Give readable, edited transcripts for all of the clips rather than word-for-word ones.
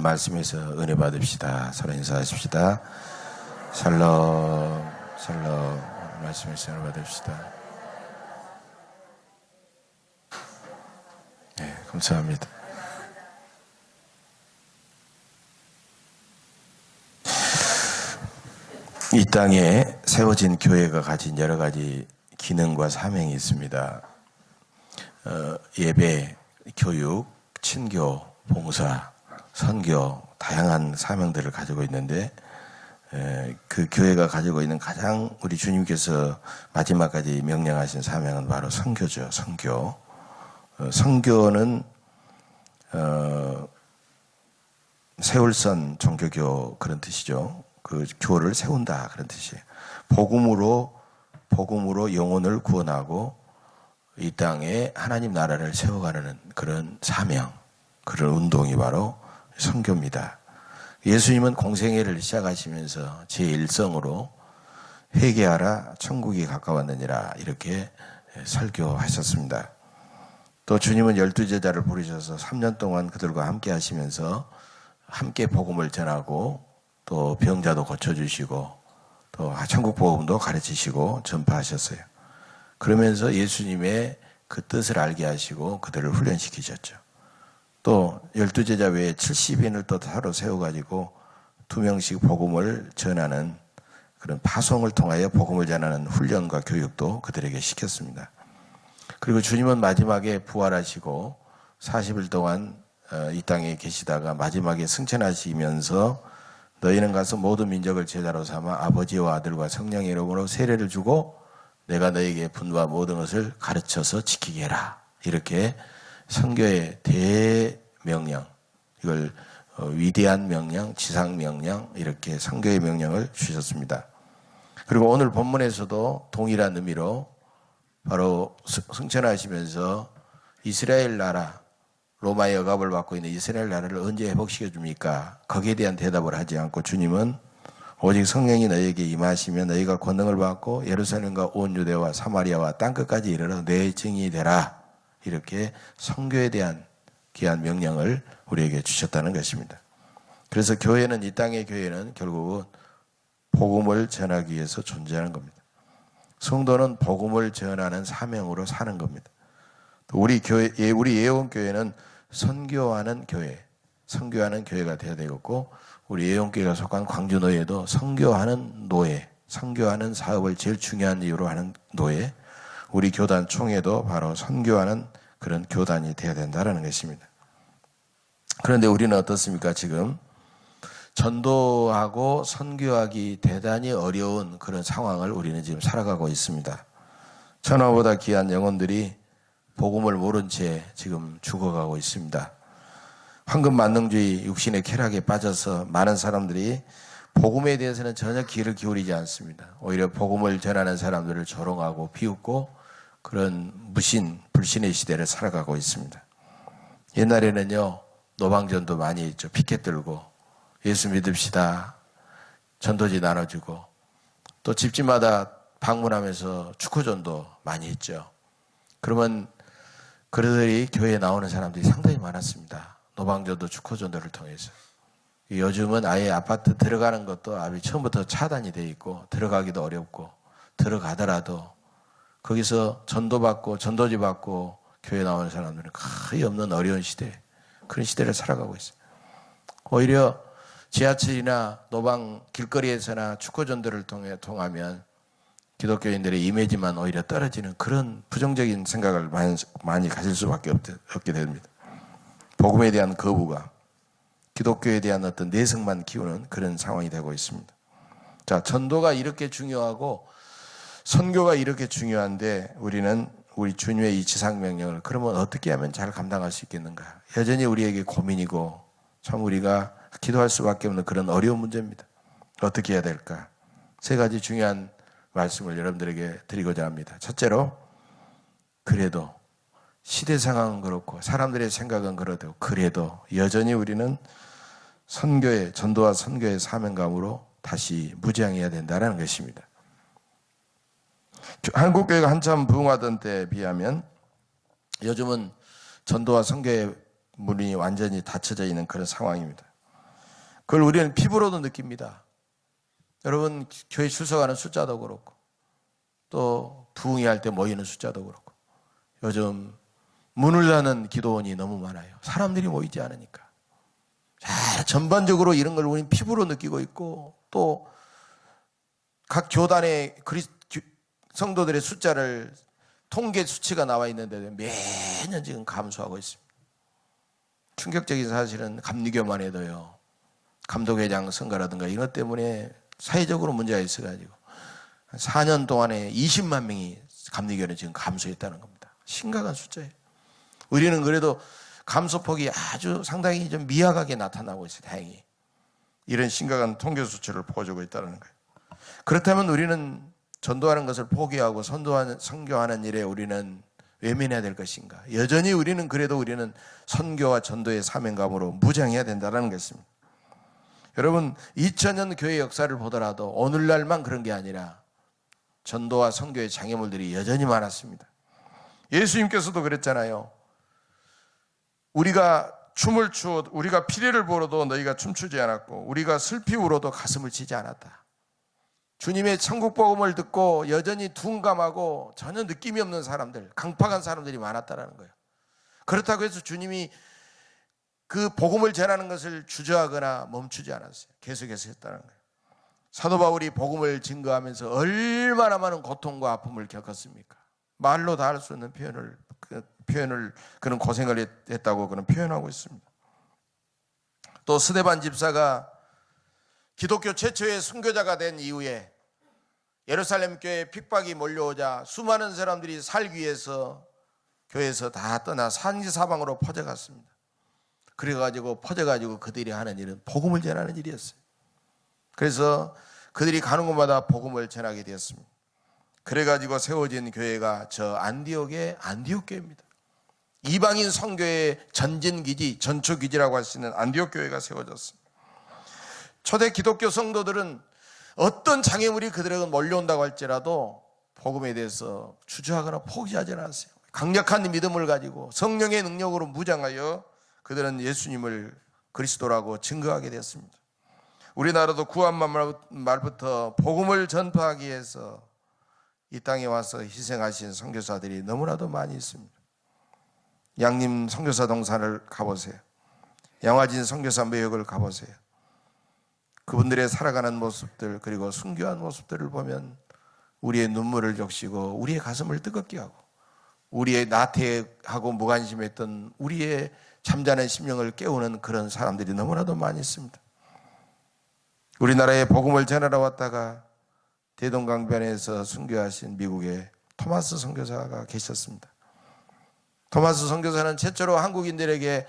말씀에서 은혜 받읍시다. 서로 인사하십시다. 샬롬, 샬롬. 말씀에서 은혜 받읍시다. 네, 감사합니다. 이 땅에 세워진 교회가 가진 여러 가지 기능과 사명이 있습니다. 예배, 교육, 친교, 봉사, 선교, 다양한 사명들을 가지고 있는데 그 교회가 가지고 있는 가장 우리 주님께서 마지막까지 명령하신 사명은 바로 선교죠. 선교. 선교는 세울선 종교교 그런 뜻이죠. 그 교를 세운다 그런 뜻이에요. 복음으로 영혼을 구원하고 이 땅에 하나님 나라를 세워가는 그런 사명, 그런 운동이 바로 선교입니다. 예수님은 공생애를 시작하시면서 제1성으로 회개하라 천국이 가까웠느니라 이렇게 설교하셨습니다. 또 주님은 12제자를 부르셔서 3년 동안 그들과 함께 하시면서 함께 복음을 전하고 또 병자도 고쳐주시고 또 천국 복음도 가르치시고 전파하셨어요. 그러면서 예수님의 그 뜻을 알게 하시고 그들을 훈련시키셨죠. 또 12제자 외에 70인을 또 따로 세워가지고 2명씩 복음을 전하는 그런 파송을 통하여 복음을 전하는 훈련과 교육도 그들에게 시켰습니다. 그리고 주님은 마지막에 부활하시고 40일 동안 이 땅에 계시다가 마지막에 승천하시면서 너희는 가서 모든 민족을 제자로 삼아 아버지와 아들과 성령의 이름으로 세례를 주고 내가 너희에게 분부한 모든 것을 가르쳐서 지키게 해라. 이렇게 선교의 대명령, 이걸 위대한 명령, 지상명령 이렇게 선교의 명령을 주셨습니다. 그리고 오늘 본문에서도 동일한 의미로 바로 승천하시면서 이스라엘 나라, 로마의 억압을 받고 있는 이스라엘 나라를 언제 회복시켜 줍니까? 거기에 대한 대답을 하지 않고 주님은 오직 성령이 너희에게 임하시면 너희가 권능을 받고 예루살렘과 온 유대와 사마리아와 땅끝까지 이르러 내 증인이 되라. 이렇게 선교에 대한 귀한 명령을 우리에게 주셨다는 것입니다. 그래서 교회는, 이 땅의 교회는 결국은 복음을 전하기 위해서 존재하는 겁니다. 성도는 복음을 전하는 사명으로 사는 겁니다. 우리 교회, 우리 예원교회는 선교하는 교회, 선교하는 교회가 되어야 되겠고, 우리 예원교회가 속한 광주노예도 선교하는 노예, 선교하는 사업을 제일 중요한 이유로 하는 노예, 우리 교단 총회도 바로 선교하는 그런 교단이 되어야 된다는 것입니다. 그런데 우리는 어떻습니까? 지금 전도하고 선교하기 대단히 어려운 그런 상황을 우리는 지금 살아가고 있습니다. 천하보다 귀한 영혼들이 복음을 모른 채 지금 죽어가고 있습니다. 황금 만능주의 육신의 쾌락에 빠져서 많은 사람들이 복음에 대해서는 전혀 귀를 기울이지 않습니다. 오히려 복음을 전하는 사람들을 조롱하고 비웃고 그런 불신의 시대를 살아가고 있습니다. 옛날에는요, 노방전도 많이 했죠. 피켓 들고 예수 믿읍시다, 전도지 나눠주고, 또 집집마다 방문하면서 축구전도 많이 했죠. 그러면 그들이 교회에 나오는 사람들이 상당히 많았습니다. 노방전도 축구전도를 통해서. 요즘은 아예 아파트 들어가는 것도 아예 처음부터 차단이 돼 있고 들어가기도 어렵고, 들어가더라도 거기서 전도받고 전도지 받고 교회 나오는 사람들은 거의 없는 어려운 시대, 그런 시대를 살아가고 있어요. 오히려 지하철이나 노방 길거리에서나 축구전도를 통하면 기독교인들의 이미지만 오히려 떨어지는 그런 부정적인 생각을 많이 가질 수밖에 없게 됩니다. 복음에 대한 거부가 기독교에 대한 어떤 내성만 키우는 그런 상황이 되고 있습니다. 자, 전도가 이렇게 중요하고 선교가 이렇게 중요한데 우리는 우리 주님의 이 지상명령을 그러면 어떻게 하면 잘 감당할 수 있겠는가? 여전히 우리에게 고민이고 참 우리가 기도할 수밖에 없는 그런 어려운 문제입니다. 어떻게 해야 될까? 세 가지 중요한 말씀을 여러분들에게 드리고자 합니다. 첫째로, 그래도 시대 상황은 그렇고 사람들의 생각은 그래도 여전히 우리는 선교의, 전도와 선교의 사명감으로 다시 무장해야 된다는 것입니다. 한국교회가 한참 부흥하던 때에 비하면 요즘은 전도와 선교의 문이 완전히 닫혀져 있는 그런 상황입니다. 그걸 우리는 피부로도 느낍니다. 여러분, 교회 출석하는 숫자도 그렇고, 또 부흥회할 때 모이는 숫자도 그렇고, 요즘 문을 닫는 기도원이 너무 많아요. 사람들이 모이지 않으니까. 자, 전반적으로 이런 걸 우리는 피부로 느끼고 있고, 또 각 교단의 성도들의 숫자를 통계 수치가 나와 있는데 매년 지금 감소하고 있습니다. 충격적인 사실은 감리교만 해도요, 감독회장 선거라든가 이것 때문에 사회적으로 문제가 있어가지고 4년 동안에 20만 명이 감리교는 지금 감소했다는 겁니다. 심각한 숫자예요. 우리는 그래도 감소폭이 아주 상당히 좀 미약하게 나타나고 있어요. 다행히. 이런 심각한 통계 수치를 보여주고 있다는 거예요. 그렇다면 우리는 전도하는 것을 포기하고 선교하는 일에 우리는 외면해야 될 것인가? 여전히 우리는 그래도 우리는 선교와 전도의 사명감으로 무장해야 된다는 것입니다. 여러분, 2000년 교회 역사를 보더라도 오늘날만 그런 게 아니라 전도와 선교의 장애물들이 여전히 많았습니다. 예수님께서도 그랬잖아요. 우리가 춤을 추어 우리가 피리를 불어도 너희가 춤추지 않았고 우리가 슬피 울어도 가슴을 치지 않았다. 주님의 천국 복음을 듣고 여전히 둔감하고 전혀 느낌이 없는 사람들, 강팍한 사람들이 많았다는 거예요. 그렇다고 해서 주님이 그 복음을 전하는 것을 주저하거나 멈추지 않았어요. 계속해서 했다는 거예요. 사도 바울이 복음을 증거하면서 얼마나 많은 고통과 아픔을 겪었습니까? 말로 다 할 수 없는 표현을 그런 고생을 했다고 그런 표현하고 있습니다. 또 스데반 집사가 기독교 최초의 순교자가 된 이후에 예루살렘 교회에 핍박이 몰려오자 수많은 사람들이 살기 위해서 교회에서 다 떠나 산지사방으로 퍼져갔습니다. 그래가지고 퍼져가지고 그들이 하는 일은 복음을 전하는 일이었어요. 그래서 그들이 가는 곳마다 복음을 전하게 되었습니다. 그래가지고 세워진 교회가 저 안디옥의 안디옥 교회입니다. 이방인 선교의 전진기지, 전초기지라고 할 수 있는 안디옥 교회가 세워졌습니다. 초대 기독교 성도들은 어떤 장애물이 그들에게 몰려온다고 할지라도 복음에 대해서 주저하거나 포기하지 않았어요. 강력한 믿음을 가지고 성령의 능력으로 무장하여 그들은 예수님을 그리스도라고 증거하게 되었습니다. 우리나라도 구한말 말부터 복음을 전파하기 위해서 이 땅에 와서 희생하신 선교사들이 너무나도 많이 있습니다. 양림 선교사 동산을 가보세요. 양화진 선교사 매역을 가보세요. 그분들의 살아가는 모습들 그리고 순교한 모습들을 보면 우리의 눈물을 적시고 우리의 가슴을 뜨겁게 하고 우리의 나태하고 무관심했던 우리의 잠자는 심령을 깨우는 그런 사람들이 너무나도 많이 있습니다. 우리나라에 복음을 전하러 왔다가 대동강변에서 순교하신 미국의 토마스 선교사가 계셨습니다. 토마스 선교사는 최초로 한국인들에게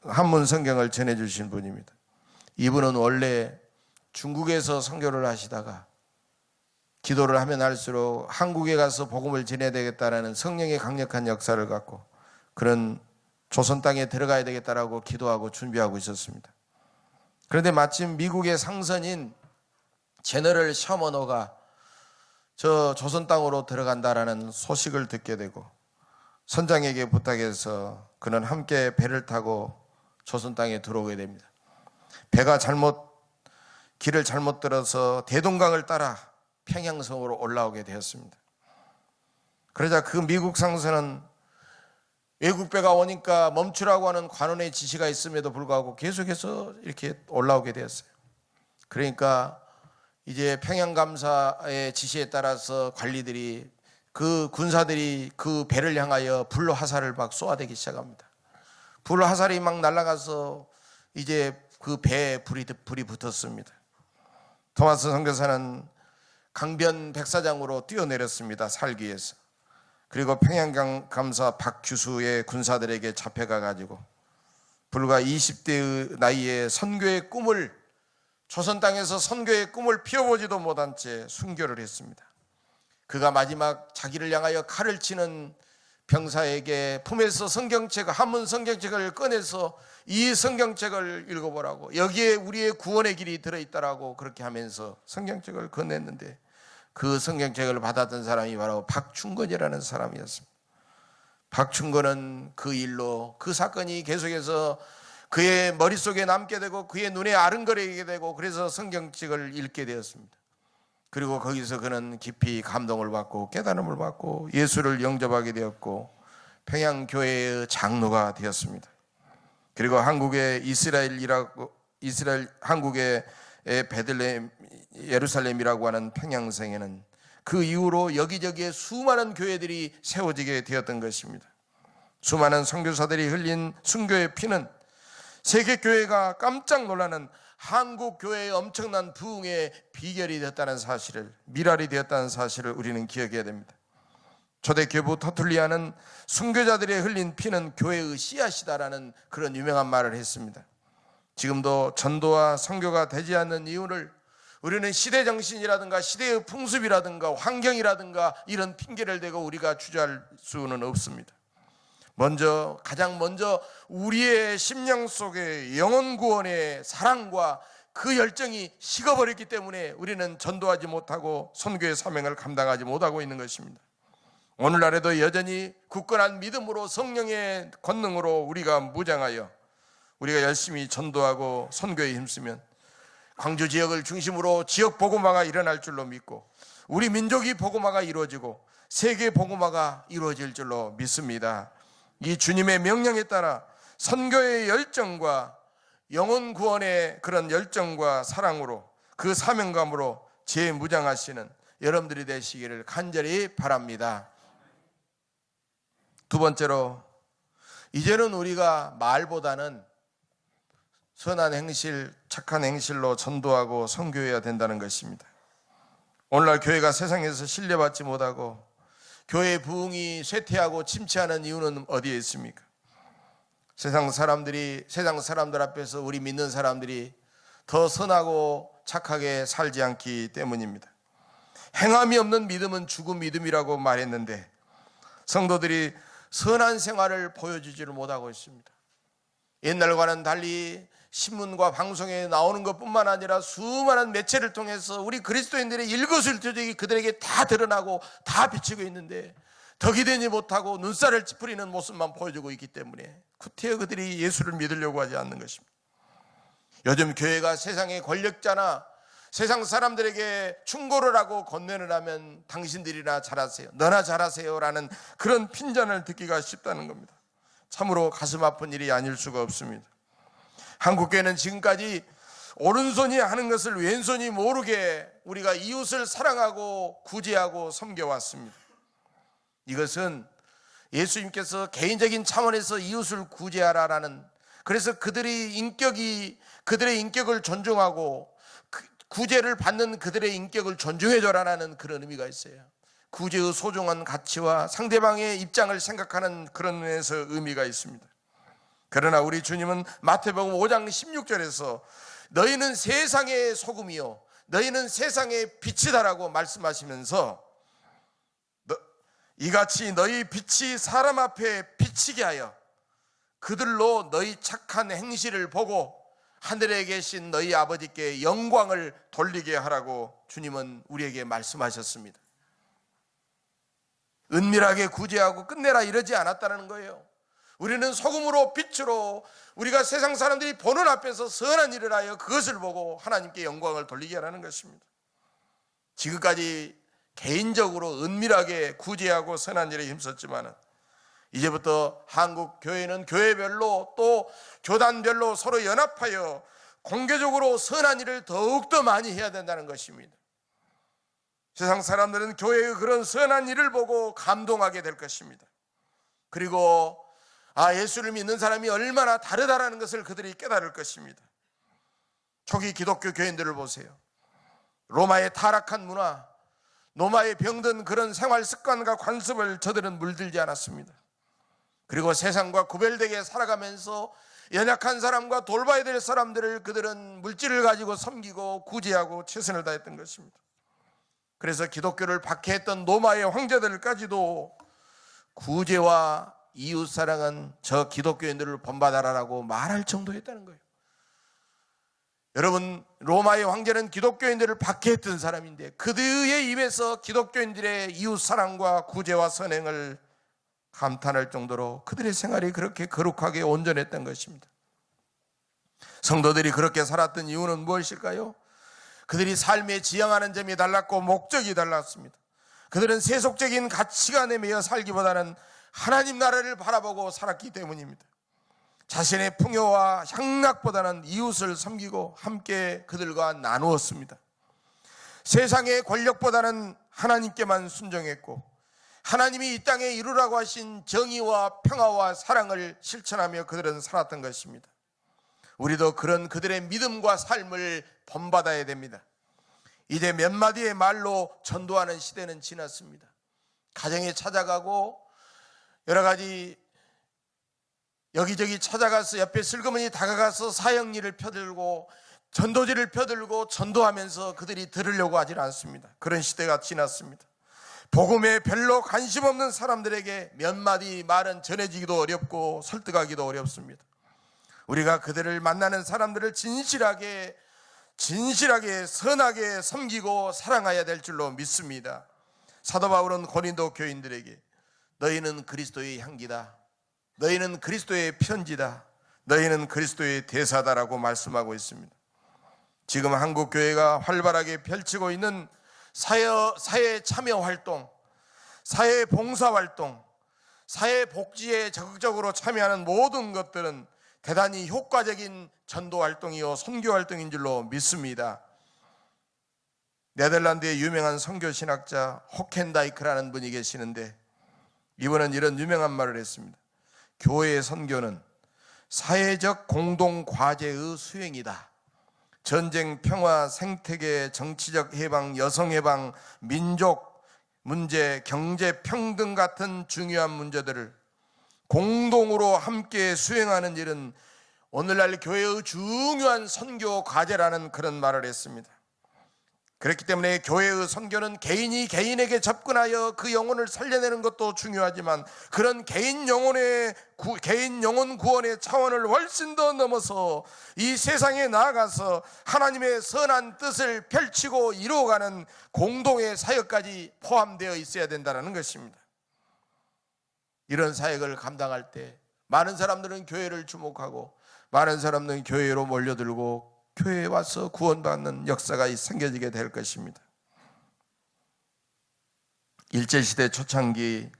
한문 성경을 전해주신 분입니다. 이분은 원래 중국에서 선교를 하시다가 기도를 하면 할수록 한국에 가서 복음을 전해야 되겠다라는 성령의 강력한 역사를 갖고 그런 조선 땅에 들어가야 되겠다라고 기도하고 준비하고 있었습니다. 그런데 마침 미국의 상선인 제너럴 셔먼호가 저 조선 땅으로 들어간다라는 소식을 듣게 되고 선장에게 부탁해서 그는 함께 배를 타고 조선 땅에 들어오게 됩니다. 배가 길을 잘못 들어서 대동강을 따라 평양성으로 올라오게 되었습니다. 그러자 그 미국 상선은 외국 배가 오니까 멈추라고 하는 관원의 지시가 있음에도 불구하고 계속해서 이렇게 올라오게 되었어요. 그러니까 이제 평양감사의 지시에 따라서 관리들이 그 군사들이 그 배를 향하여 불로 화살을 막 쏘아대기 시작합니다. 불로 화살이 막 날아가서 이제 그 배에 불이 붙었습니다. 토마스 선교사는 강변 백사장으로 뛰어내렸습니다. 살기 위해서. 그리고 평양감사 박규수의 군사들에게 잡혀가 가지고 불과 20대의 나이에 선교의 꿈을 조선 땅에서 선교의 꿈을 피워보지도 못한 채 순교를 했습니다. 그가 마지막 자기를 향하여 칼을 치는 병사에게 품에서 한문 성경책을 꺼내서 이 성경책을 읽어보라고 여기에 우리의 구원의 길이 들어있다라고 그렇게 하면서 성경책을 건넸는데 그 성경책을 받았던 사람이 바로 박충건이라는 사람이었습니다. 박충건은 그 일로 그 사건이 계속해서 그의 머릿속에 남게 되고 그의 눈에 아른거리게 되고 그래서 성경책을 읽게 되었습니다. 그리고 거기서 그는 깊이 감동을 받고 깨달음을 받고 예수를 영접하게 되었고 평양교회의 장로가 되었습니다. 그리고 한국의 한국의 베들레헴 예루살렘이라고 하는 평양성에는 그 이후로 여기저기에 수많은 교회들이 세워지게 되었던 것입니다. 수많은 선교사들이 흘린 순교의 피는 세계교회가 깜짝 놀라는 한국교회의 엄청난 부흥의 비결이 되었다는 사실을, 미랄이 되었다는 사실을 우리는 기억해야 됩니다. 초대 교부 터툴리아는 순교자들이 흘린 피는 교회의 씨앗이다라는 그런 유명한 말을 했습니다. 지금도 전도와 선교가 되지 않는 이유를 우리는 시대정신이라든가 시대의 풍습이라든가 환경이라든가 이런 핑계를 대고 우리가 주저할 수는 없습니다. 가장 먼저 우리의 심령 속에 영혼 구원의 사랑과 그 열정이 식어버렸기 때문에 우리는 전도하지 못하고 선교의 사명을 감당하지 못하고 있는 것입니다. 오늘날에도 여전히 굳건한 믿음으로 성령의 권능으로 우리가 무장하여 우리가 열심히 전도하고 선교에 힘쓰면 광주 지역을 중심으로 지역 복음화가 일어날 줄로 믿고 우리 민족이 복음화가 이루어지고 세계 복음화가 이루어질 줄로 믿습니다. 이 주님의 명령에 따라 선교의 열정과 영혼 구원의 그런 열정과 사랑으로 그 사명감으로 재무장하시는 여러분들이 되시기를 간절히 바랍니다. 두 번째로, 이제는 우리가 말보다는 선한 행실, 착한 행실로 전도하고 선교해야 된다는 것입니다. 오늘날 교회가 세상에서 신뢰받지 못하고 교회의 부흥이 쇠퇴하고 침체하는 이유는 어디에 있습니까? 세상 사람들 앞에서 우리 믿는 사람들이 더 선하고 착하게 살지 않기 때문입니다. 행함이 없는 믿음은 죽은 믿음이라고 말했는데 성도들이 선한 생활을 보여주지를 못하고 있습니다. 옛날과는 달리 신문과 방송에 나오는 것뿐만 아니라 수많은 매체를 통해서 우리 그리스도인들의 일거수일투족이 그들에게 다 드러나고 다 비치고 있는데 덕이 되지 못하고 눈살을 찌푸리는 모습만 보여주고 있기 때문에 구태여 그들이 예수를 믿으려고 하지 않는 것입니다. 요즘 교회가 세상의 권력자나 세상 사람들에게 충고를 하고 권면을 하면 당신들이나 잘하세요, 너나 잘하세요 라는 그런 핀잔을 듣기가 쉽다는 겁니다. 참으로 가슴 아픈 일이 아닐 수가 없습니다. 한국교회는 지금까지 오른손이 하는 것을 왼손이 모르게 우리가 이웃을 사랑하고 구제하고 섬겨왔습니다. 이것은 예수님께서 개인적인 차원에서 이웃을 구제하라라는, 그래서 그들의 인격을 존중하고 구제를 받는 그들의 인격을 존중해줘라라는 그런 의미가 있어요. 구제의 소중한 가치와 상대방의 입장을 생각하는 그런 면에서 의미가 있습니다. 그러나 우리 주님은 마태복음 5장 16절에서 너희는 세상의 소금이요 너희는 세상의 빛이다라고 말씀하시면서 이같이 너희 빛이 사람 앞에 비치게 하여 그들로 너희 착한 행실을 보고 하늘에 계신 너희 아버지께 영광을 돌리게 하라고 주님은 우리에게 말씀하셨습니다. 은밀하게 구제하고 끝내라 이러지 않았다는 거예요. 우리는 소금으로 빛으로 우리가 세상 사람들이 보는 앞에서 선한 일을 하여 그것을 보고 하나님께 영광을 돌리게 하라는 것입니다. 지금까지 개인적으로 은밀하게 구제하고 선한 일에 힘썼지만 이제부터 한국 교회는 교회별로 또 교단별로 서로 연합하여 공개적으로 선한 일을 더욱더 많이 해야 된다는 것입니다. 세상 사람들은 교회의 그런 선한 일을 보고 감동하게 될 것입니다. 그리고 예수를 믿는 사람이 얼마나 다르다라는 것을 그들이 깨달을 것입니다. 초기 기독교 교인들을 보세요. 로마의 타락한 문화, 로마에 병든 그런 생활 습관과 관습을 저들은 물들지 않았습니다. 그리고 세상과 구별되게 살아가면서 연약한 사람과 돌봐야 될 사람들을 그들은 물질을 가지고 섬기고 구제하고 최선을 다했던 것입니다. 그래서 기독교를 박해했던 로마의 황제들까지도 구제와 이웃사랑은 저 기독교인들을 본받아라라고 말할 정도였다는 거예요. 여러분, 로마의 황제는 기독교인들을 박해했던 사람인데 그들의 입에서 기독교인들의 이웃사랑과 구제와 선행을 감탄할 정도로 그들의 생활이 그렇게 거룩하게 온전했던 것입니다. 성도들이 그렇게 살았던 이유는 무엇일까요? 그들이 삶에 지향하는 점이 달랐고 목적이 달랐습니다. 그들은 세속적인 가치관에 매여 살기보다는 하나님 나라를 바라보고 살았기 때문입니다. 자신의 풍요와 향락보다는 이웃을 섬기고 함께 그들과 나누었습니다. 세상의 권력보다는 하나님께만 순종했고 하나님이 이 땅에 이루라고 하신 정의와 평화와 사랑을 실천하며 그들은 살았던 것입니다. 우리도 그런 그들의 믿음과 삶을 본받아야 됩니다. 이제 몇 마디의 말로 전도하는 시대는 지났습니다. 가정에 찾아가고 여러 가지 여기저기 찾아가서 옆에 슬그머니 다가가서 사형리를 펴들고 전도지를 펴들고 전도하면서 그들이 들으려고 하질 않습니다. 그런 시대가 지났습니다. 복음에 별로 관심 없는 사람들에게 몇 마디 말은 전해지기도 어렵고 설득하기도 어렵습니다. 우리가 그들을 만나는 사람들을 진실하게 선하게 섬기고 사랑해야 될 줄로 믿습니다. 사도 바울은 고린도 교인들에게 너희는 그리스도의 향기다, 너희는 그리스도의 편지다, 너희는 그리스도의 대사다라고 말씀하고 있습니다. 지금 한국 교회가 활발하게 펼치고 있는 사회 참여 활동, 사회 봉사 활동, 사회 복지에 적극적으로 참여하는 모든 것들은 대단히 효과적인 전도 활동이요 선교 활동인 줄로 믿습니다. 네덜란드의 유명한 선교 신학자 호켄다이크라는 분이 계시는데 이분은 이런 유명한 말을 했습니다. 교회의 선교는 사회적 공동 과제의 수행이다. 전쟁, 평화, 생태계, 정치적 해방, 여성 해방, 민족 문제, 경제 평등 같은 중요한 문제들을 공동으로 함께 수행하는 일은 오늘날 교회의 중요한 선교 과제라는 그런 말을 했습니다. 그렇기 때문에 교회의 선교는 개인이 개인에게 접근하여 그 영혼을 살려내는 것도 중요하지만 그런 개인 영혼 구원의 차원을 훨씬 더 넘어서 이 세상에 나아가서 하나님의 선한 뜻을 펼치고 이루어가는 공동의 사역까지 포함되어 있어야 된다는 것입니다. 이런 사역을 감당할 때 많은 사람들은 교회를 주목하고 많은 사람들은 교회로 몰려들고 교회에 와서 구원받는 역사가 생겨지게 될 것입니다. 일제시대 초창기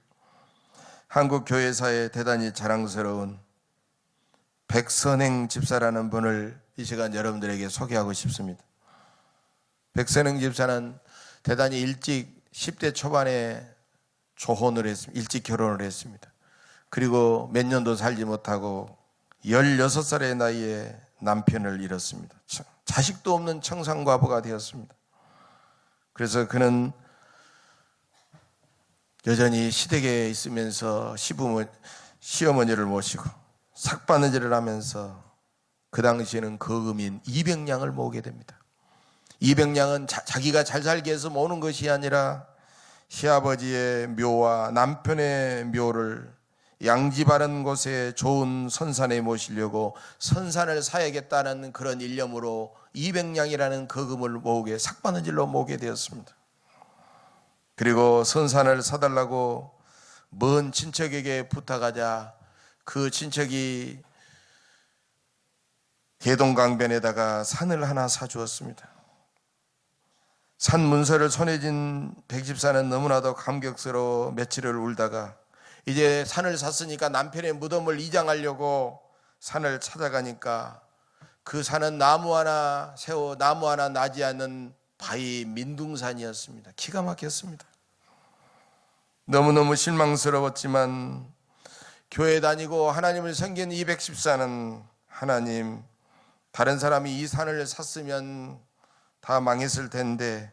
한국 교회사에 대단히 자랑스러운 백선행 집사라는 분을 이 시간 여러분들에게 소개하고 싶습니다. 백선행 집사는 대단히 일찍 10대 초반에 조혼을 했습니다. 일찍 결혼을 했습니다. 그리고 몇 년도 살지 못하고 16살의 나이에 남편을 잃었습니다. 자식도 없는 청산과부가 되었습니다. 그래서 그는 여전히 시댁에 있으면서 시어머니를 모시고 삭바느질을 하면서 그 당시에는 거금인 200냥을 모으게 됩니다. 200냥은 자기가 잘 살기 위해서 모으는 것이 아니라 시아버지의 묘와 남편의 묘를 양지 바른 곳에 좋은 선산에 모시려고 선산을 사야겠다는 그런 일념으로 200냥이라는 거금을 모으게 삭바느질로 모으게 되었습니다. 그리고 선산을 사달라고 먼 친척에게 부탁하자 그 친척이 대동강변에다가 산을 하나 사주었습니다. 산 문서를 손에 쥔 백집사는 너무나도 감격스러워 며칠을 울다가 이제 산을 샀으니까 남편의 무덤을 이장하려고 산을 찾아가니까 그 산은 나무 하나 나지 않는 바위 민둥산이었습니다. 기가 막혔습니다. 너무너무 실망스러웠지만 교회 다니고 하나님을 섬긴 이 백집사는 하나님, 다른 사람이 이 산을 샀으면 다 망했을 텐데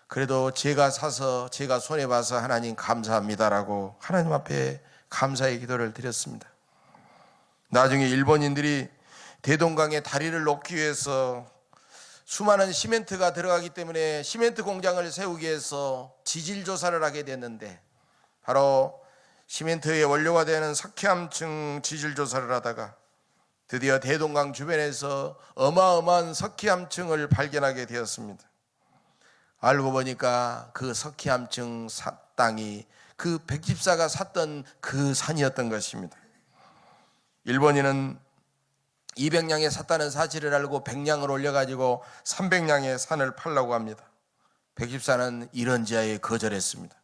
그래도 제가 사서 제가 손해봐서 하나님 감사합니다라고 하나님 앞에 감사의 기도를 드렸습니다. 나중에 일본인들이 대동강에 다리를 놓기 위해서 수많은 시멘트가 들어가기 때문에 시멘트 공장을 세우기 위해서 지질 조사를 하게 됐는데 바로 시멘트의 원료가 되는 석회암층 지질 조사를 하다가 드디어 대동강 주변에서 어마어마한 석회암층을 발견하게 되었습니다. 알고 보니까 그 석회암층 땅이 그 백집사가 샀던 그 산이었던 것입니다. 일본인은 200냥에 샀다는 사실을 알고 100냥을 올려가지고 300냥의 산을 팔라고 합니다. 백집사는 이런 지하에 거절했습니다.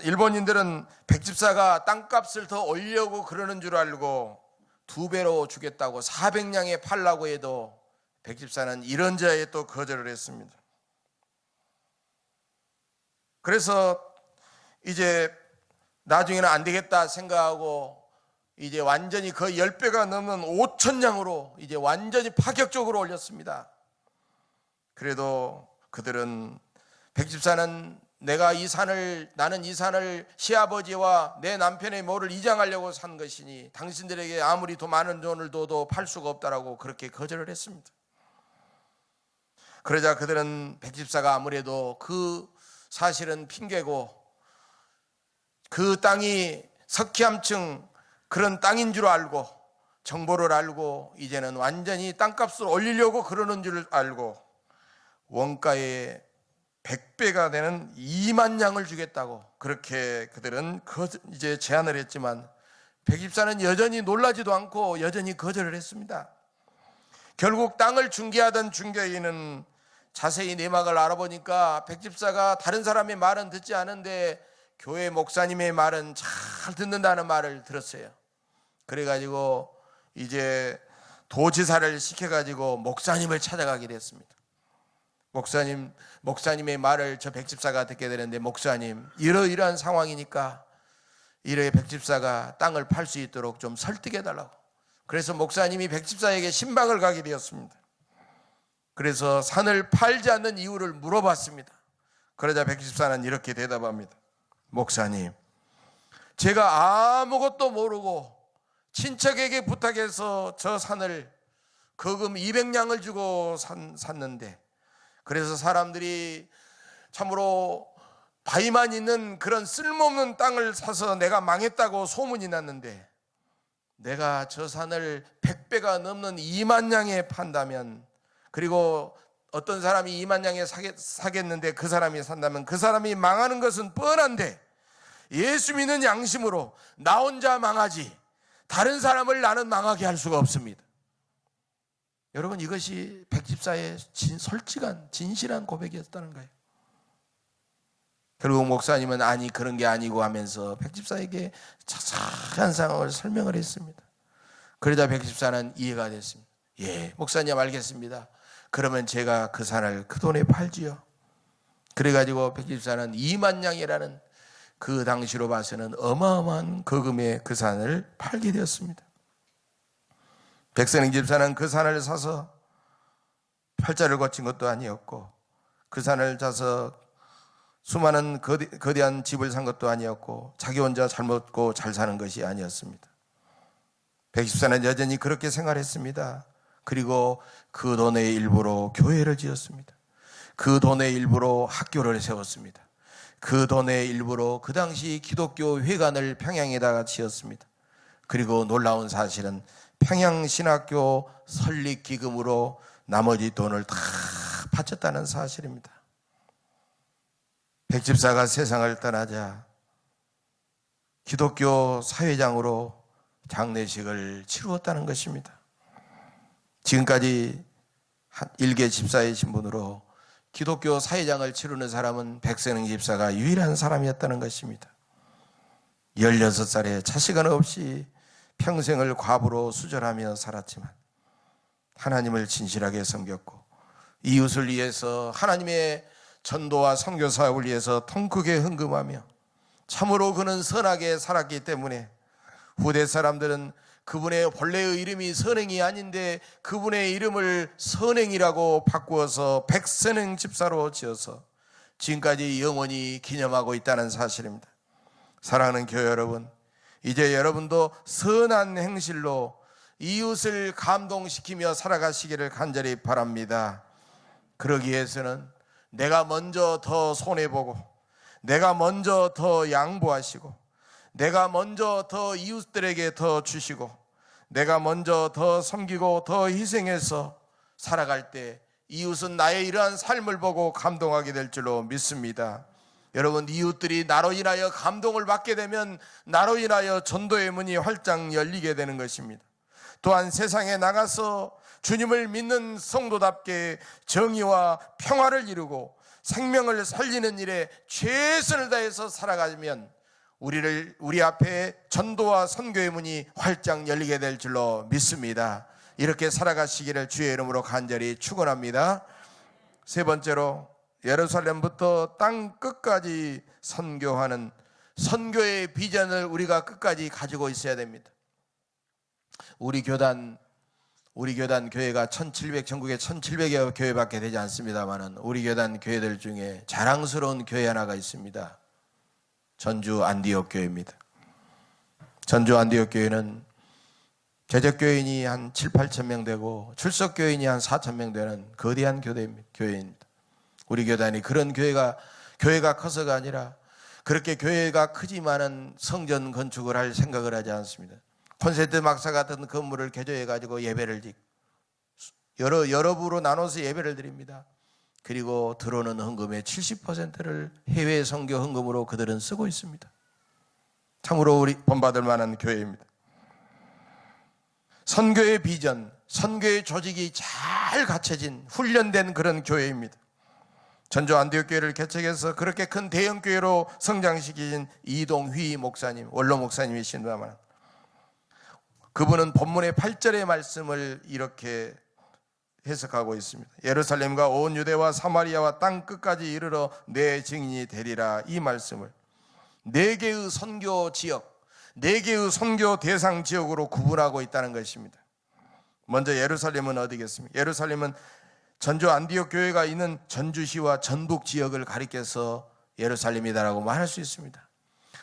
일본인들은 백집사가 땅값을 더 올려고 그러는 줄 알고 2배로 주겠다고 400냥에 팔라고 해도 백집사는 이런 지하에 또 거절을 했습니다. 그래서 이제 나중에는 안 되겠다 생각하고 이제 완전히 거의 10배가 넘는 5,000냥으로 이제 완전히 파격적으로 올렸습니다. 그래도 그들은 백집사는 나는 이 산을 시아버지와 내 남편의 모를 이장하려고 산 것이니 당신들에게 아무리 더 많은 돈을 줘도 팔 수가 없다라고 그렇게 거절을 했습니다. 그러자 그들은 백집사가 아무래도 그 사실은 핑계고 그 땅이 석회암층 그런 땅인 줄 알고 정보를 알고 이제는 완전히 땅값을 올리려고 그러는 줄 알고 원가의 100배가 되는 2만 냥을 주겠다고 그렇게 그들은 이제 제안을 했지만 백집사는 여전히 놀라지도 않고 여전히 거절을 했습니다. 결국 땅을 중개하던 중개인은 자세히 내막을 알아보니까 백집사가 다른 사람의 말은 듣지 않은데 교회 목사님의 말은 잘 듣는다는 말을 들었어요. 그래가지고 이제 도지사를 시켜가지고 목사님을 찾아가게 됐습니다. 목사님의 말을 저 백집사가 듣게 되는데, 목사님, 이러이러한 상황이니까 이래 백집사가 땅을 팔 수 있도록 좀 설득해달라고. 그래서 목사님이 백집사에게 신방을 가게 되었습니다. 그래서 산을 팔지 않는 이유를 물어봤습니다. 그러자 백집사는 이렇게 대답합니다. 목사님, 제가 아무것도 모르고 친척에게 부탁해서 저 산을 거금 200냥을 주고 샀는데, 그래서 사람들이 참으로 바위만 있는 그런 쓸모없는 땅을 사서 내가 망했다고 소문이 났는데, 내가 저 산을 100배가 넘는 2만 냥에 판다면, 그리고 어떤 사람이 2만 냥에 사겠는데 그 사람이 산다면 그 사람이 망하는 것은 뻔한데, 예수 믿는 양심으로 나 혼자 망하지 다른 사람을 나는 망하게 할 수가 없습니다. 여러분, 이것이 백집사의 솔직한 진실한 고백이었다는 거예요. 결국 목사님은 아니 그런 게 아니고 하면서 백집사에게 자세한 상황을 설명을 했습니다. 그러자 백집사는 이해가 됐습니다. 예, 목사님 알겠습니다. 그러면 제가 그 산을 그 돈에 팔지요. 그래가지고 백집사는 2만 냥이라는 그 당시로 봐서는 어마어마한 거금의 그 산을 팔게 되었습니다. 백선행 집사는 그 산을 사서 팔자를 거친 것도 아니었고, 그 산을 사서 수많은 거대한 집을 산 것도 아니었고, 자기 혼자 잘 먹고 잘 사는 것이 아니었습니다. 백집사는 여전히 그렇게 생활했습니다. 그리고 그 돈의 일부로 교회를 지었습니다. 그 돈의 일부로 학교를 세웠습니다. 그 돈의 일부로 그 당시 기독교 회관을 평양에다가 지었습니다. 그리고 놀라운 사실은 평양신학교 설립 기금으로 나머지 돈을 다 바쳤다는 사실입니다. 백집사가 세상을 떠나자 기독교 사회장으로 장례식을 치루었다는 것입니다. 지금까지 일개 집사의 신분으로 기독교 사회장을 치르는 사람은 백선행 집사가 유일한 사람이었다는 것입니다. 16살에 자식 하나 없이 평생을 과부로 수절하며 살았지만 하나님을 진실하게 섬겼고, 이웃을 위해서 하나님의 전도와 선교 사역을 위해서 통크게 헌금하며 참으로 그는 선하게 살았기 때문에 후대 사람들은 그분의 본래의 이름이 선행이 아닌데 그분의 이름을 선행이라고 바꾸어서 백선행 집사로 지어서 지금까지 영원히 기념하고 있다는 사실입니다. 사랑하는 교회 여러분, 이제 여러분도 선한 행실로 이웃을 감동시키며 살아가시기를 간절히 바랍니다. 그러기 위해서는 내가 먼저 더 손해보고, 내가 먼저 더 양보하시고, 내가 먼저 더 이웃들에게 더 주시고, 내가 먼저 더 섬기고 더 희생해서 살아갈 때 이웃은 나의 이러한 삶을 보고 감동하게 될 줄로 믿습니다. 여러분, 이웃들이 나로 인하여 감동을 받게 되면 나로 인하여 전도의 문이 활짝 열리게 되는 것입니다. 또한 세상에 나가서 주님을 믿는 성도답게 정의와 평화를 이루고 생명을 살리는 일에 최선을 다해서 살아가면 우리 앞에 전도와 선교의 문이 활짝 열리게 될 줄로 믿습니다. 이렇게 살아가시기를 주의 이름으로 간절히 축원합니다. 세 번째로, 예루살렘부터 땅 끝까지 선교하는 선교의 비전을 우리가 끝까지 가지고 있어야 됩니다. 우리 교단 교회가 전국에 1700여 교회밖에 되지 않습니다만은 우리 교단 교회들 중에 자랑스러운 교회 하나가 있습니다. 전주 안디옥 교회입니다. 전주 안디옥 교회는 재적교인이 한 7, 8천 명 되고 출석교인이 한 4천 명 되는 거대한 교회입니다. 우리 교단이 그런 교회가 커서가 아니라 그렇게 교회가 크지만은 성전 건축을 할 생각을 하지 않습니다. 콘센트 막사 같은 건물을 개조해가지고 예배를 드리고 여러 부로 나눠서 예배를 드립니다. 그리고 들어오는 헌금의 70%를 해외 선교 헌금으로 그들은 쓰고 있습니다. 참으로 우리 본받을 만한 교회입니다. 선교의 비전, 선교의 조직이 잘 갖춰진 훈련된 그런 교회입니다. 전주 안디옥 교회를 개척해서 그렇게 큰 대형 교회로 성장시킨 이동휘 목사님, 원로 목사님이신다만 그분은 본문의 8절의 말씀을 이렇게 해석하고 있습니다. 예루살렘과 온 유대와 사마리아와 땅 끝까지 이르러 내 증인이 되리라. 이 말씀을 4개의 선교 지역, 4개의 선교 대상 지역으로 구분하고 있다는 것입니다. 먼저 예루살렘은 어디겠습니까? 예루살렘은 전주 안디옥 교회가 있는 전주시와 전북 지역을 가리켜서 예루살렘이다라고 말할 수 있습니다.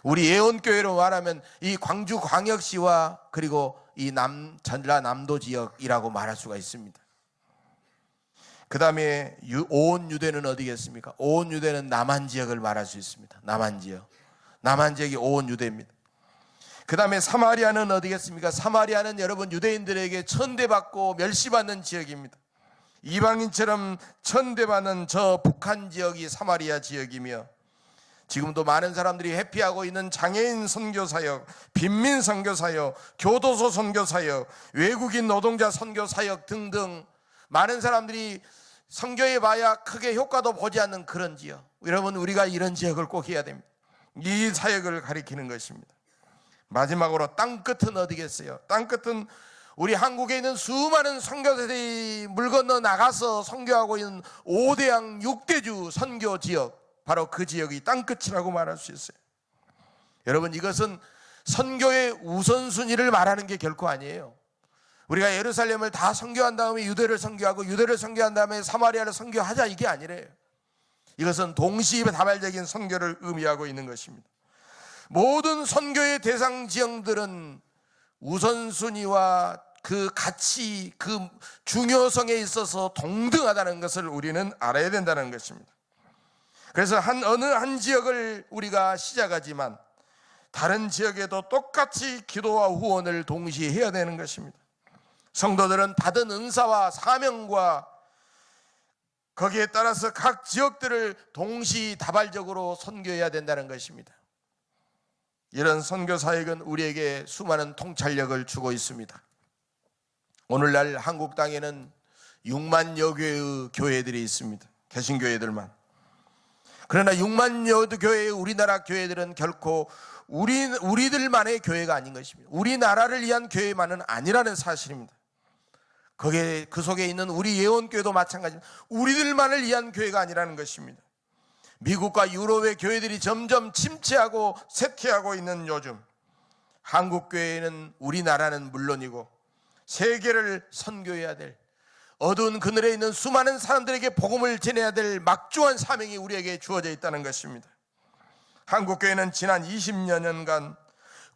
우리 예언교회로 말하면 이 광주광역시와 그리고 이 전라남도 지역이라고 말할 수가 있습니다. 그 다음에 온 유대는 어디겠습니까? 온 유대는 남한 지역을 말할 수 있습니다. 남한 지역이 온 유대입니다. 그 다음에 사마리아는 어디겠습니까? 사마리아는 여러분 유대인들에게 천대받고 멸시받는 지역입니다. 이방인처럼 천대받는 저 북한 지역이 사마리아 지역이며 지금도 많은 사람들이 회피하고 있는 장애인 선교사역, 빈민 선교사역, 교도소 선교사역, 외국인 노동자 선교사역 등등 많은 사람들이 선교해 봐야 크게 효과도 보지 않는 그런 지역. 여러분, 우리가 이런 지역을 꼭 해야 됩니다. 이 사역을 가리키는 것입니다. 마지막으로 땅 끝은 어디겠어요? 땅 끝은 우리 한국에 있는 수많은 선교사들이 물 건너 나가서 선교하고 있는 5대양 6대주 선교 지역, 바로 그 지역이 땅 끝이라고 말할 수 있어요. 여러분, 이것은 선교의 우선순위를 말하는 게 결코 아니에요. 우리가 예루살렘을 다 선교한 다음에 유대를 선교하고 유대를 선교한 다음에 사마리아를 선교하자, 이게 아니래요. 이것은 동시다발적인 선교를 의미하고 있는 것입니다. 모든 선교의 대상 지형들은 우선순위와 그 가치, 그 중요성에 있어서 동등하다는 것을 우리는 알아야 된다는 것입니다. 그래서 어느 한 지역을 우리가 시작하지만 다른 지역에도 똑같이 기도와 후원을 동시에 해야 되는 것입니다. 성도들은 받은 은사와 사명과 거기에 따라서 각 지역들을 동시다발적으로 선교해야 된다는 것입니다. 이런 선교 사역은 우리에게 수많은 통찰력을 주고 있습니다. 오늘날 한국 땅에는 6만여 개의 교회들이 있습니다. 개신교회들만. 그러나 6만여 개의 우리나라 교회들은 결코 우리들만의 교회가 아닌 것입니다. 우리나라를 위한 교회만은 아니라는 사실입니다. 그 속에 있는 우리 예언교회도 마찬가지입니다. 우리들만을 위한 교회가 아니라는 것입니다. 미국과 유럽의 교회들이 점점 침체하고 쇠퇴하고 있는 요즘, 한국 교회는 우리나라는 물론이고 세계를 선교해야 될, 어두운 그늘에 있는 수많은 사람들에게 복음을 전해야 될 막중한 사명이 우리에게 주어져 있다는 것입니다. 한국 교회는 지난 20여 년간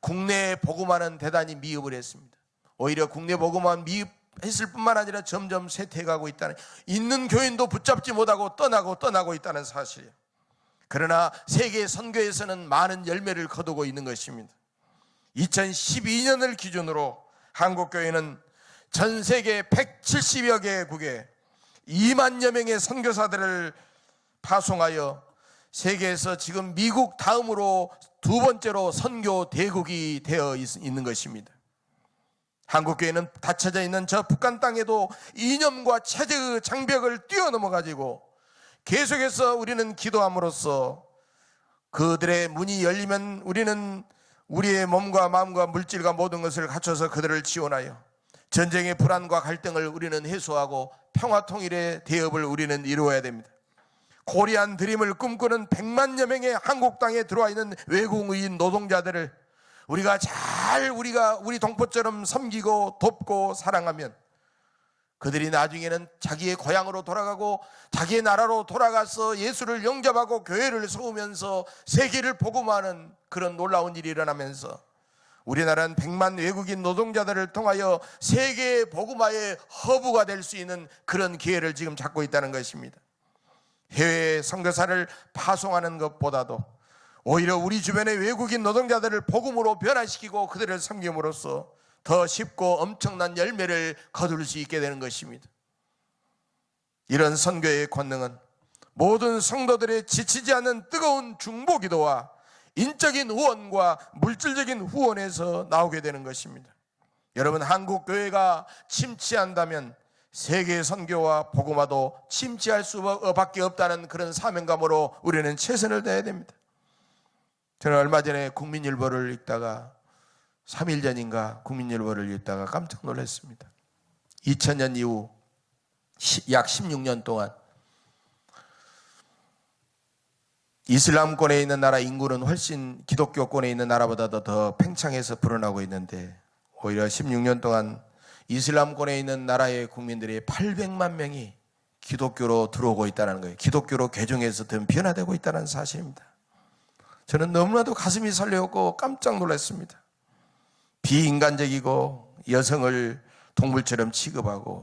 국내에 복음화는 대단히 미흡을 했습니다. 오히려 국내 복음화 미흡했을 뿐만 아니라 점점 쇠퇴해가고 있다는, 있는 교인도 붙잡지 못하고 떠나고 있다는 사실이에요. 그러나 세계 선교에서는 많은 열매를 거두고 있는 것입니다. 2012년을 기준으로 한국교회는 전 세계 170여 개국에 2만여 명의 선교사들을 파송하여 세계에서 지금 미국 다음으로 두 번째로 선교 대국이 되어 있는 것입니다. 한국교회는 닫혀져 있는 저 북한 땅에도 이념과 체제의 장벽을 뛰어넘어 가지고 계속해서 우리는 기도함으로써 그들의 문이 열리면 우리는 우리의 몸과 마음과 물질과 모든 것을 갖춰서 그들을 지원하여 전쟁의 불안과 갈등을 우리는 해소하고 평화 통일의 대업을 우리는 이루어야 됩니다. 코리안 드림을 꿈꾸는 100만여 명의 한국 땅에 들어와 있는 외국인 노동자들을 우리가 우리 동포처럼 섬기고 돕고 사랑하면 그들이 나중에는 자기의 고향으로 돌아가고 자기의 나라로 돌아가서 예수를 영접하고 교회를 세우면서 세계를 복음하는 그런 놀라운 일이 일어나면서 우리나라는 100만 외국인 노동자들을 통하여 세계 복음화의 허브가 될 수 있는 그런 기회를 지금 잡고 있다는 것입니다. 해외 선교사를 파송하는 것보다도 오히려 우리 주변의 외국인 노동자들을 복음으로 변화시키고 그들을 섬김으로써 더 쉽고 엄청난 열매를 거둘 수 있게 되는 것입니다. 이런 선교의 권능은 모든 성도들의 지치지 않는 뜨거운 중보기도와 인적인 후원과 물질적인 후원에서 나오게 되는 것입니다. 여러분, 한국 교회가 침체한다면 세계 선교와 복음화도 침체할 수밖에 없다는 그런 사명감으로 우리는 최선을 다해야 됩니다. 저는 얼마 전에 국민일보를 읽다가 3일 전인가 국민일보를 읽다가 깜짝 놀랐습니다. 2000년 이후 약 16년 동안 이슬람권에 있는 나라 인구는 훨씬 기독교권에 있는 나라보다도 더 팽창해서 불어나고 있는데 오히려 16년 동안 이슬람권에 있는 나라의 국민들이 800만 명이 기독교로 들어오고 있다는 거예요. 기독교로 개종해서 더 변화되고 있다는 사실입니다. 저는 너무나도 가슴이 설레었고 깜짝 놀랐습니다. 비인간적이고 여성을 동물처럼 취급하고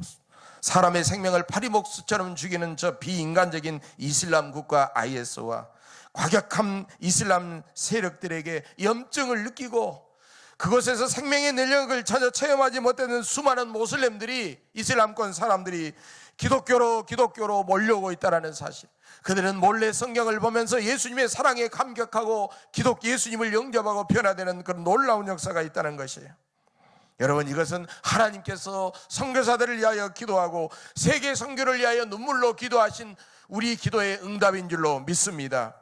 사람의 생명을 파리목수처럼 죽이는 저 비인간적인 이슬람 국가 IS와 과격한 이슬람 세력들에게 염증을 느끼고 그곳에서 생명의 능력을 전혀 체험하지 못하는 수많은 모슬렘들이 이슬람권 사람들이 기독교로 몰려오고 있다는 사실, 그들은 몰래 성경을 보면서 예수님의 사랑에 감격하고 예수님을 영접하고 변화되는 그런 놀라운 역사가 있다는 것이에요. 여러분, 이것은 하나님께서 선교사들을 위하여 기도하고 세계 선교를 위하여 눈물로 기도하신 우리 기도의 응답인 줄로 믿습니다.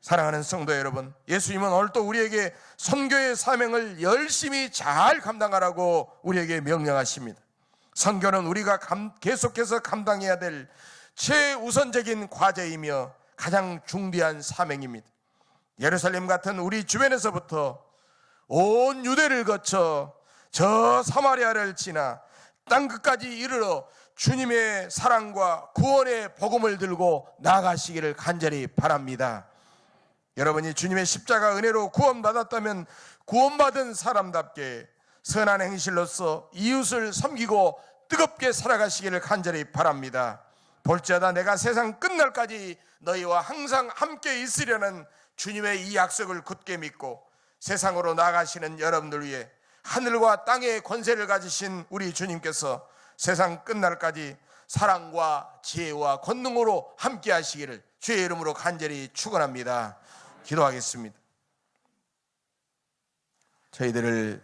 사랑하는 성도 여러분, 예수님은 오늘 또 우리에게 선교의 사명을 열심히 잘 감당하라고 우리에게 명령하십니다. 선교는 우리가 계속해서 감당해야 될 최우선적인 과제이며 가장 중대한 사명입니다. 예루살렘 같은 우리 주변에서부터 온 유대를 거쳐 저 사마리아를 지나 땅끝까지 이르러 주님의 사랑과 구원의 복음을 들고 나아가시기를 간절히 바랍니다. 여러분이 주님의 십자가 은혜로 구원받았다면 구원받은 사람답게 선한 행실로서 이웃을 섬기고 뜨겁게 살아가시기를 간절히 바랍니다. 볼지어다 내가 세상 끝날까지 너희와 항상 함께 있으려는 주님의 이 약속을 굳게 믿고 세상으로 나아가시는 여러분들 위해 하늘과 땅의 권세를 가지신 우리 주님께서 세상 끝날까지 사랑과 지혜와 권능으로 함께 하시기를 주의 이름으로 간절히 축원합니다. 기도하겠습니다. 저희들을